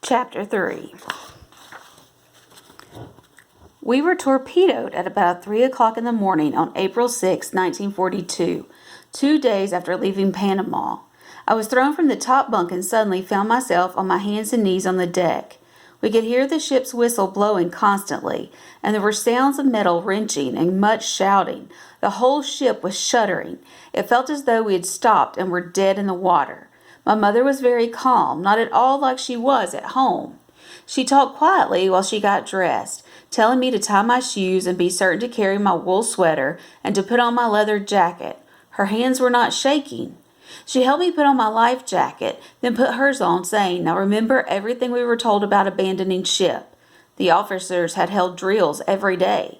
Chapter 3. We were torpedoed at about 3 o'clock in the morning on April 6, 1942, 2 days after leaving Panama. I was thrown from the top bunk and suddenly found myself on my hands and knees on the deck. We could hear the ship's whistle blowing constantly, and there were sounds of metal wrenching and much shouting. The whole ship was shuddering. It felt as though we had stopped and were dead in the water. My mother was very calm, not at all like she was at home. She talked quietly while she got dressed, telling me to tie my shoes and be certain to carry my wool sweater and to put on my leather jacket. Her hands were not shaking. She helped me put on my life jacket, then put hers on, saying, "Now remember everything we were told about abandoning ship." The officers had held drills every day.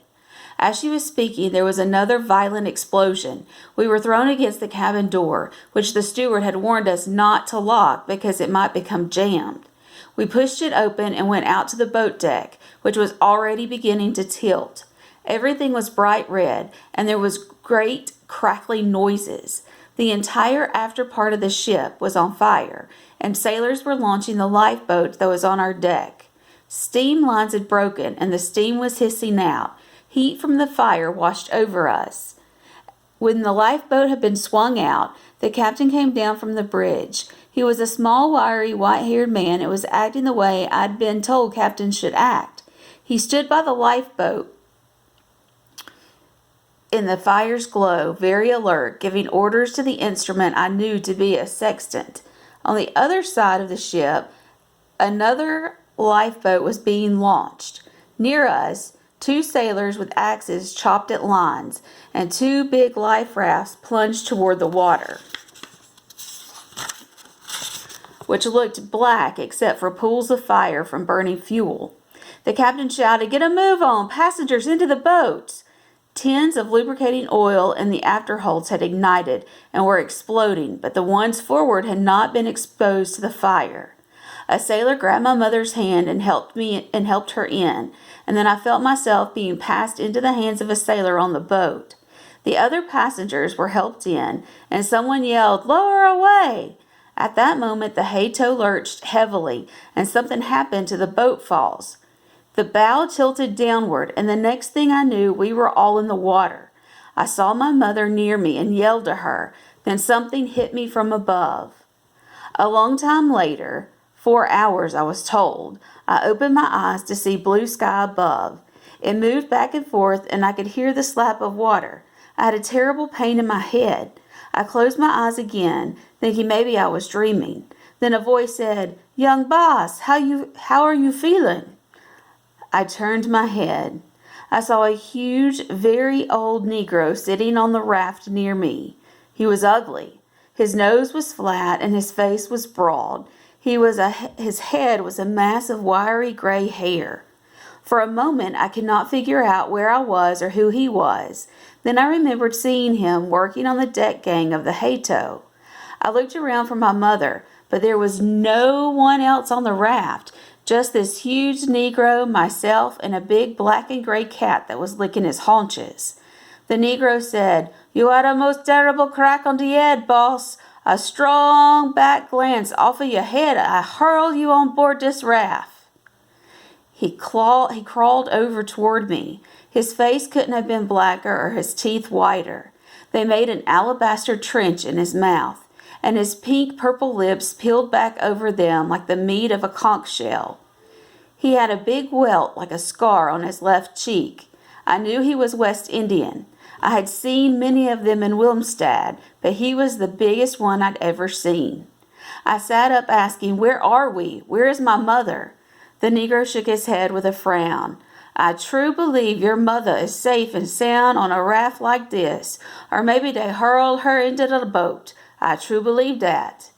As she was speaking, there was another violent explosion. We were thrown against the cabin door, which the steward had warned us not to lock because it might become jammed. We pushed it open and went out to the boat deck, which was already beginning to tilt. Everything was bright red, and there was great crackling noises. The entire after part of the ship was on fire, and sailors were launching the lifeboat that was on our deck. Steam lines had broken, and the steam was hissing out. Heat from the fire washed over us. When the lifeboat had been swung out, the captain came down from the bridge. He was a small, wiry, white-haired man and was acting the way I'd been told captains should act. He stood by the lifeboat in the fire's glow, very alert, giving orders to the instrument I knew to be a sextant. On the other side of the ship, another lifeboat was being launched. Near us, 2 sailors with axes chopped at lines, and 2 big life rafts plunged toward the water, which looked black except for pools of fire from burning fuel. The captain shouted, "Get a move on! Passengers into the boats!" Tins of lubricating oil in the afterholds had ignited and were exploding, but the ones forward had not been exposed to the fire. A sailor grabbed my mother's hand and helped her in, and then I felt myself being passed into the hands of a sailor on the boat. The other passengers were helped in, and someone yelled, "Lower away!" At that moment, the Hato lurched heavily, and something happened to the boat falls. The bow tilted downward, and the next thing I knew, we were all in the water. I saw my mother near me and yelled to her. Then something hit me from above. A long time later, 4 hours I was told, I opened my eyes to see blue sky above. It moved back and forth, and I could hear the slap of water. I had a terrible pain in my head. I closed my eyes again, thinking maybe I was dreaming. Then a voice said, "Young boss, how are you feeling?" I turned my head. I saw a huge, very old Negro sitting on the raft near me. He was ugly. His nose was flat and his face was broad. His head was a mass of wiry gray hair. For a moment I could not figure out where I was or who he was. Then I remembered seeing him working on the deck gang of the Hato. I looked around for my mother, but there was no one else on the raft, just this huge Negro, myself, and a big black and gray cat that was licking his haunches. The Negro said, "You had a most terrible crack on the head, boss. A strong back glance off of your head, I hurl you on board this raft." He crawled over toward me. His face couldn't have been blacker or his teeth whiter. They made an alabaster trench in his mouth, and his pink-purple lips peeled back over them like the meat of a conch shell. He had a big welt like a scar on his left cheek. I knew he was West Indian. I had seen many of them in Wilmstad, but he was the biggest one I'd ever seen. I sat up asking, "Where are we? Where is my mother?" The Negro shook his head with a frown. "I true believe your mother is safe and sound on a raft like this, or maybe they hurled her into the boat. I true believe that."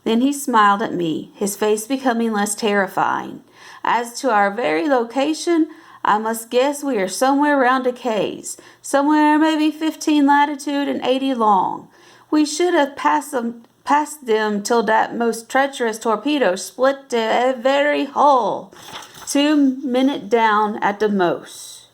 Then he smiled at me, his face becoming less terrifying. "As to our very location, I must guess we are somewhere around the Cays, somewhere maybe 15 latitude and 80 long. We should have passed them till that most treacherous torpedo split the very hull, 2 minutes down at the most."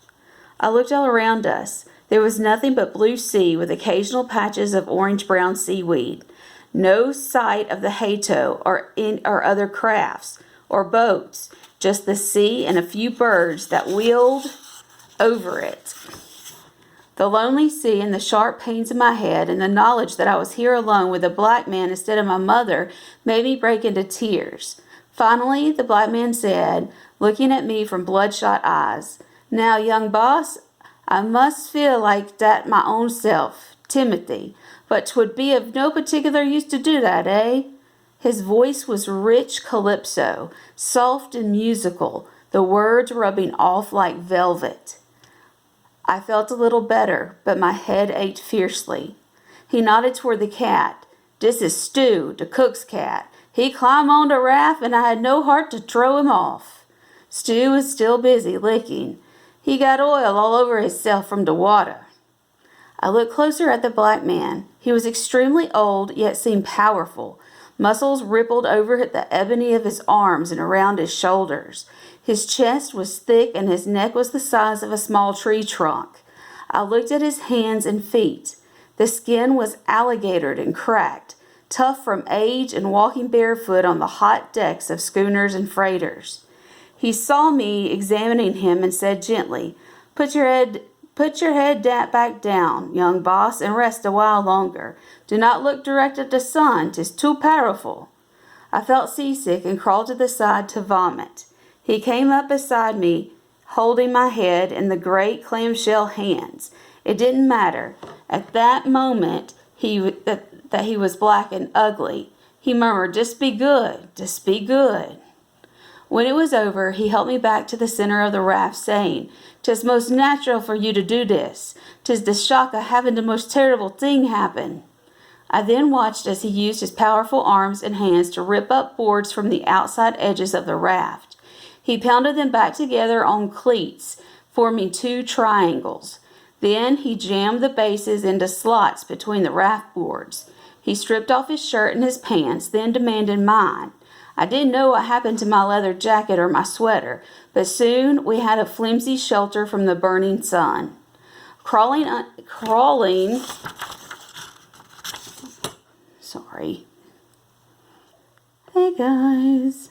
I looked all around us. There was nothing but blue sea with occasional patches of orange-brown seaweed. No sight of the Hato or other crafts. or boats, just the sea and a few birds that wheeled over it. The lonely sea and the sharp pains in my head and the knowledge that I was here alone with a black man instead of my mother made me break into tears. Finally, the black man said, looking at me from bloodshot eyes, "Now, young boss, I must feel like that my own self, Timothy, but 'twould be of no particular use to do that, eh?" His voice was rich calypso, soft and musical, the words rubbing off like velvet. I felt a little better, but my head ached fiercely. He nodded toward the cat. "Dis is Stu, the cook's cat. He climbed on the raft, and I had no heart to throw him off." Stu is still busy licking. "He got oil all over hisself from the water." I looked closer at the black man. He was extremely old, yet seemed powerful. Muscles rippled over the ebony of his arms and around his shoulders. His chest was thick and his neck was the size of a small tree trunk. I looked at his hands and feet. The skin was alligatored and cracked, tough from age and walking barefoot on the hot decks of schooners and freighters. He saw me examining him and said gently, Put your head back down, young boss, and rest a while longer. Do not look direct at the sun, 'tis too powerful." I felt seasick and crawled to the side to vomit. He came up beside me, holding my head in the great clamshell hands. It didn't matter. At that moment, that he was black and ugly. He murmured, "Just be good, just be good." When it was over, he helped me back to the center of the raft, saying, "'Tis most natural for you to do this. 'Tis the shock of having the most terrible thing happen." I then watched as he used his powerful arms and hands to rip up boards from the outside edges of the raft. He pounded them back together on cleats, forming 2 triangles. Then he jammed the bases into slots between the raft boards. He stripped off his shirt and his pants, then demanded mine. I didn't know what happened to my leather jacket or my sweater, but soon we had a flimsy shelter from the burning sun. Hey guys.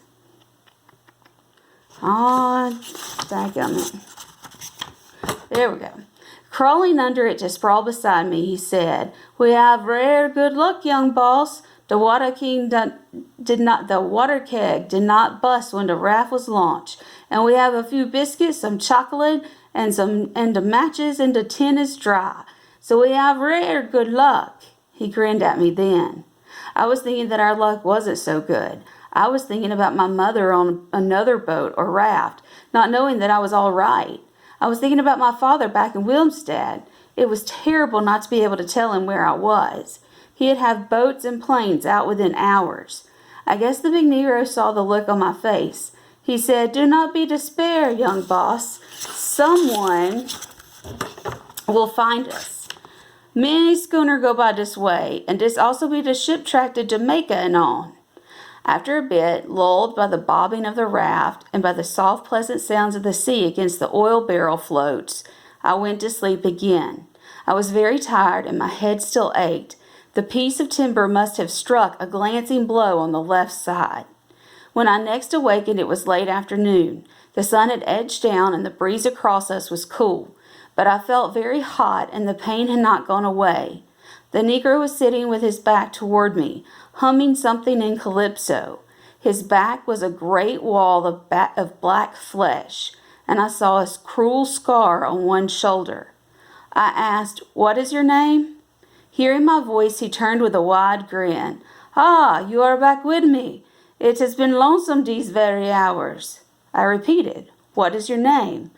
Dadgummit. There we go. Crawling under it to sprawl beside me, he said, "We have rare good luck, young boss. The water keg did not bust when the raft was launched, and we have a few biscuits, some chocolate, and the matches in the tin is dry. So we have rare good luck." He grinned at me then. I was thinking that our luck wasn't so good. I was thinking about my mother on another boat or raft, not knowing that I was all right. I was thinking about my father back in Wilmstead. It was terrible not to be able to tell him where I was. He'd have boats and planes out within hours. I guess the big Negro saw the look on my face. He said, "Do not be despair, young boss. Someone will find us. Many schooner go by this way, and this also be the ship track to Jamaica and on." After a bit, lulled by the bobbing of the raft and by the soft, pleasant sounds of the sea against the oil barrel floats, I went to sleep again. I was very tired and my head still ached. The piece of timber must have struck a glancing blow on the left side. When I next awakened, it was late afternoon. The sun had edged down and the breeze across us was cool, but I felt very hot and the pain had not gone away. The Negro was sitting with his back toward me, humming something in calypso. His back was a great wall of black flesh, and I saw a cruel scar on one shoulder. I asked, "What is your name?" Hearing my voice, he turned with a wide grin. "Ah, you are back with me. It has been lonesome these very hours." I repeated, "What is your name?"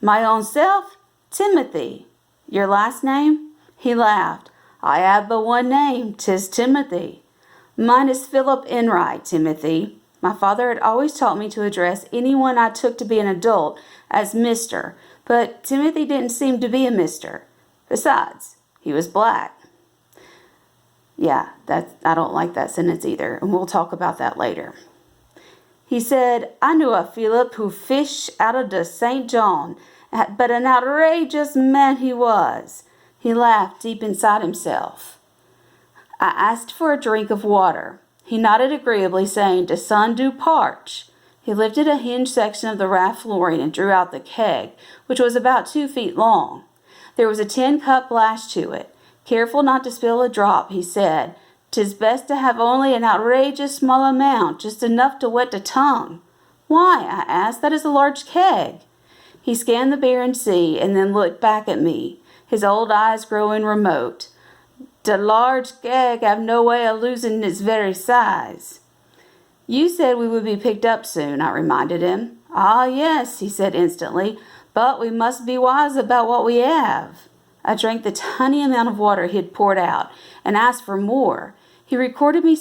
"My own self, Timothy." "Your last name?" He laughed. "I have but one name, 'tis Timothy." "Mine is Philip Enright, Timothy." My father had always taught me to address anyone I took to be an adult as Mr., but Timothy didn't seem to be a Mister. Besides, he was black. Yeah, I don't like that sentence either, and we'll talk about that later. He said, "I knew a Philip who fished out of the St. John, but an outrageous man he was." He laughed deep inside himself. I asked for a drink of water. He nodded agreeably, saying, "The sun do parch." He lifted a hinged section of the raft flooring and drew out the keg, which was about 2 feet long. There was a tin-cup lash to it. "Careful not to spill a drop," he said. "'Tis best to have only an outrageous small amount, just enough to wet the tongue." "Why?" I asked. "That is a large keg." He scanned the barren sea and then looked back at me, his old eyes growing remote. "De large keg have no way of losing its very size." "You said we would be picked up soon," I reminded him. "Ah, yes," he said instantly, "but we must be wise about what we have." I drank the tiny amount of water he had poured out and asked for more. He regarded me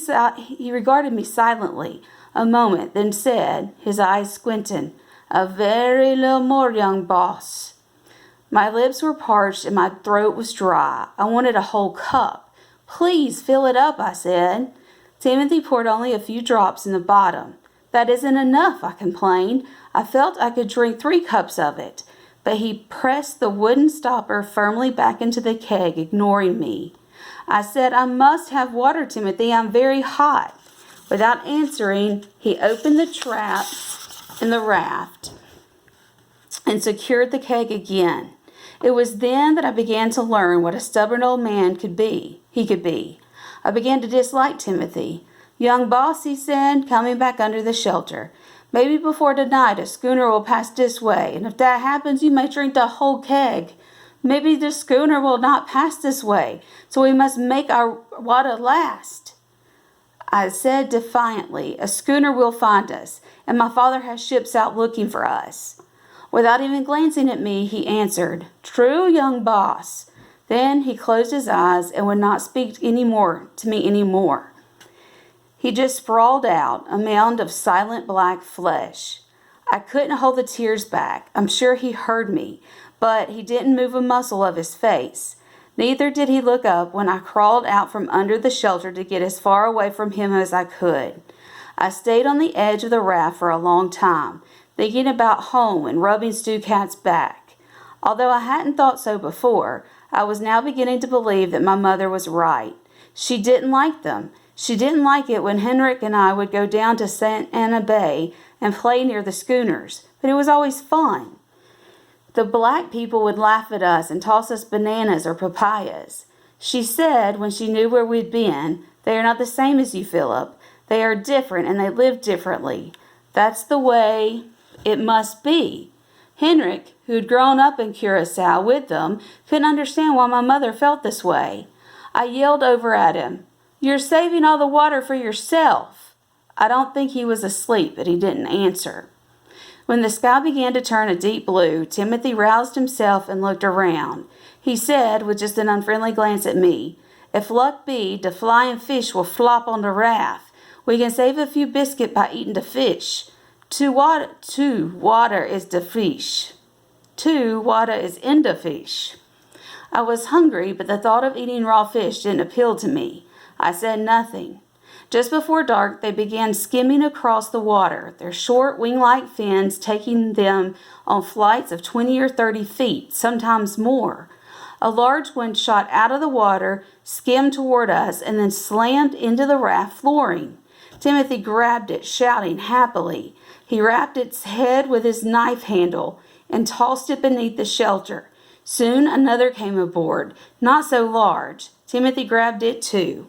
silently a moment, then said, his eyes squinting, "A very little more, young boss." My lips were parched and my throat was dry. I wanted a whole cup. "Please fill it up," I said. Timothy poured only a few drops in the bottom. "That isn't enough," I complained. I felt I could drink 3 cups of it. But he pressed the wooden stopper firmly back into the keg, ignoring me. I said, "I must have water, Timothy. I'm very hot." Without answering, he opened the trap in the raft and secured the keg again. It was then that I began to learn what a stubborn old man could be. I began to dislike Timothy. "Young boss," he said, coming back under the shelter, "maybe before tonight a schooner will pass this way, and if that happens, you may drink the whole keg. Maybe the schooner will not pass this way, so we must make our water last." I said defiantly, "A schooner will find us, and my father has ships out looking for us." Without even glancing at me, he answered, "True, young boss." Then he closed his eyes and would not speak to me anymore. He just sprawled out, a mound of silent black flesh. I couldn't hold the tears back. I'm sure he heard me, but he didn't move a muscle of his face. Neither did he look up when I crawled out from under the shelter to get as far away from him as I could. I stayed on the edge of the raft for a long time, thinking about home and rubbing Stu Cat's back. Although I hadn't thought so before, I was now beginning to believe that my mother was right. She didn't like them. She didn't like it when Henrik and I would go down to St. Anna Bay and play near the schooners, but it was always fun. The black people would laugh at us and toss us bananas or papayas. She said, when she knew where we'd been, "They are not the same as you, Philip. They are different and they live differently. That's the way it must be." Henrik, who'd grown up in Curacao with them, couldn't understand why my mother felt this way. I yelled over at him, "You're saving all the water for yourself." I don't think he was asleep, but he didn't answer. When the sky began to turn a deep blue, Timothy roused himself and looked around. He said, with just an unfriendly glance at me, "If luck be, de flying fish will flop on the raft. We can save a few biscuit by eating the fish. Two water is the fish. Two water is in the fish." I was hungry, but the thought of eating raw fish didn't appeal to me. I said nothing. Just before dark, they began skimming across the water, their short wing-like fins taking them on flights of 20 or 30 feet, sometimes more. A large one shot out of the water, skimmed toward us, and then slammed into the raft flooring. Timothy grabbed it, shouting happily. He wrapped its head with his knife handle and tossed it beneath the shelter. Soon another came aboard, not so large. Timothy grabbed it too.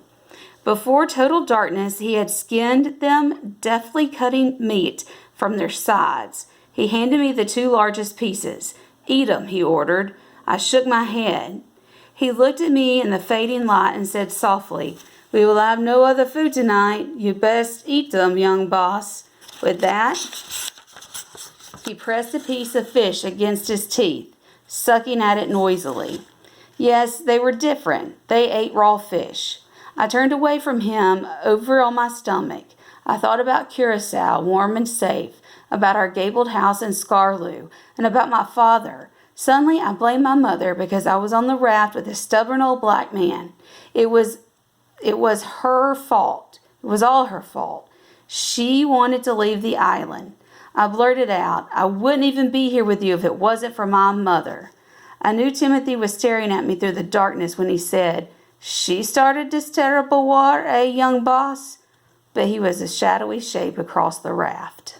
Before total darkness, he had skinned them, deftly cutting meat from their sides. He handed me the 2 largest pieces. "Eat 'em," he ordered. I shook my head. He looked at me in the fading light and said softly, "We will have no other food tonight. You best eat them, young boss." With that, he pressed a piece of fish against his teeth, sucking at it noisily. Yes, they were different. They ate raw fish. I turned away from him, over on my stomach. I thought about Curacao, warm and safe, about our gabled house in Scarloo, and about my father. Suddenly, I blamed my mother because I was on the raft with a stubborn old black man. It was her fault. It was all her fault. She wanted to leave the island. I blurted out, "I wouldn't even be here with you if it wasn't for my mother." I knew Timothy was staring at me through the darkness when he said, "She started this terrible war, young boss?" But he was a shadowy shape across the raft.